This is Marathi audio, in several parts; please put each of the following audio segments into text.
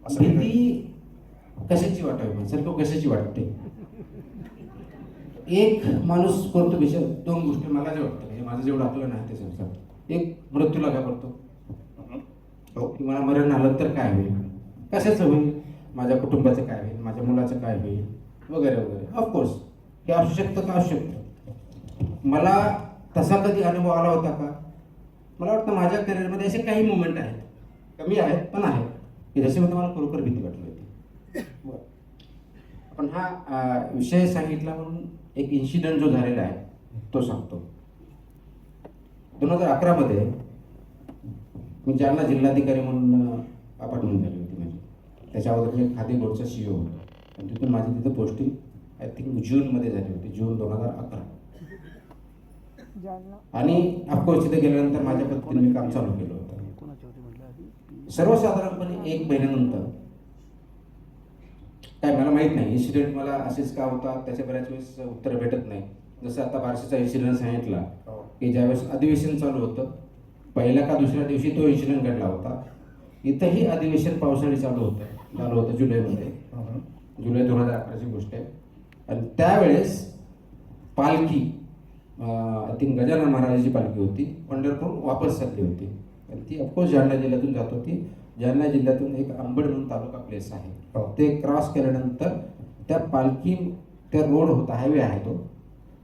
भीती कशाची वाटावी माणसाला, कशाची वाटते? एक माणूस करतो विचार, दोन गोष्टी मला जे वाटतं, म्हणजे माझं जेवढं आपलं नाही ते संसार. एक, मृत्यूला घाबरतो की मला मरण आलं तर काय होईल, कशाचं होईल, माझ्या कुटुंबाचं काय होईल, माझ्या मुलाचं काय होईल, वगैरे वगैरे. ऑफकोर्स हे असू शकतं का असू शकतं. मला तसा कधी अनुभव आला होता का? मला वाटतं माझ्या करिअरमध्ये असे काही मोमेंट आहेत, कमी आहेत पण आहेत, की ज्याच्यामध्ये मला खरोखर भीती वाटली होती. पण हा विषय सांगितला म्हणून एक इन्सिडेंट जो झालेला आहे तो सांगतो. 2011 मध्ये मी जालना जिल्हाधिकारी म्हणून अपॉइंटमेंट झाली होती माझी. त्याच्या अगोदर मी खादी बोर्डचा CEO होतो आणि तिथून माझी तिथं पोस्टिंग आय थिंक जूनमध्ये झाली होती, जून 2011. आणि ऑफकोर्स तिथे गेल्यानंतर माझ्या पद्धतीने मी काम चालू केलं होतं. सर्वसाधारणपणे 1 महिन्यानंतर, काय मला माहीत नाही इन्सिडेंट मला असेच का होता, त्याच्या बऱ्याच वेळेस उत्तर भेटत नाही. जसं आता बार्शीचा इन्सिडेंट सांगितला की ज्यावेळेस अधिवेशन चालू होतं, पहिल्या का दुसऱ्या दिवशी तो इन्सिडेंट घडला होता. इथंही अधिवेशन पावसाळी चालू होतं जुलैमध्ये, जुलै 2011ची गोष्ट आहे. आणि त्यावेळेस पालखी आय थिंक गजानन महाराजांची पालखी होती, पंढरपूर वापस चालली होती आणि ती ऑफकोर्स जालना जिल्ह्यातून जात होती. जालना जिल्ह्यातून एक अंबड म्हणून तालुका प्लेस आहे, ते क्रॉस केल्यानंतर त्या पालखी, त्या रोड होता, हायवे आहे तो,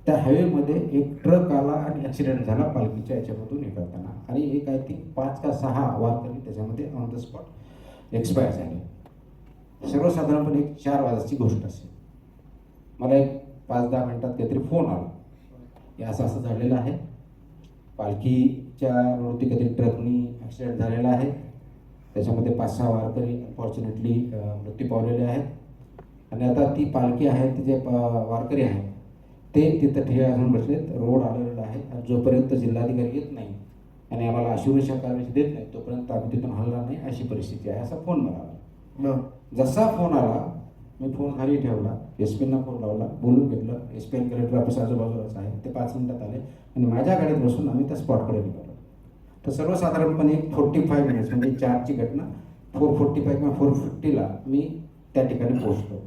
त्या हायवेमध्ये एक ट्रक आला आणि ॲक्सिडेंट झाला पालखीच्या याच्यामधून हे करताना. आणि एक आय थिंक 5 का 6 वारकरी त्याच्यामध्ये ऑन द स्पॉट एक्सपायर झाले. सर्वसाधारणपणे एक 4 वाजताची गोष्ट असेल. मला एक 5-10 मिनिटात काहीतरी फोन आला की असं असं झालेलं आहे, पालखीच्या रोडवरती काहीतरी ट्रकनी ॲक्सिडेंट झालेला आहे, त्याच्यामध्ये 5-6 वारकरी अनफॉर्च्युनेटली मृत्यू पावलेले आहेत. आणि आता ती पालखी आहे, ती जे वारकरी आहेत ते तिथं ठिया घालून बसलेत, रोड आलेला आहे. आणि जोपर्यंत जिल्हाधिकारी येत नाही आणि आम्हाला अशुरेशा कारवाई देत नाही तोपर्यंत आम्ही तिथून हलणार नाही, अशी परिस्थिती आहे, असा फोन मला आला. जसा फोन आला मी फोन खाली ठेवला, SP-ना फोन लावला, बोलून घेतलं. SP आणि कलेक्टर ऑफिस आजूबाजूलाच आहे, ते 5 मिनिटात आले आणि माझ्या गाडीत बसून आम्ही त्या स्पॉटकडे निघालो. तर सर्वसाधारणपणे 45 मिनिट्स म्हणजे 4ची घटना, 4:45 किंवा 4:50ला मी त्या ठिकाणी पोहोचलो.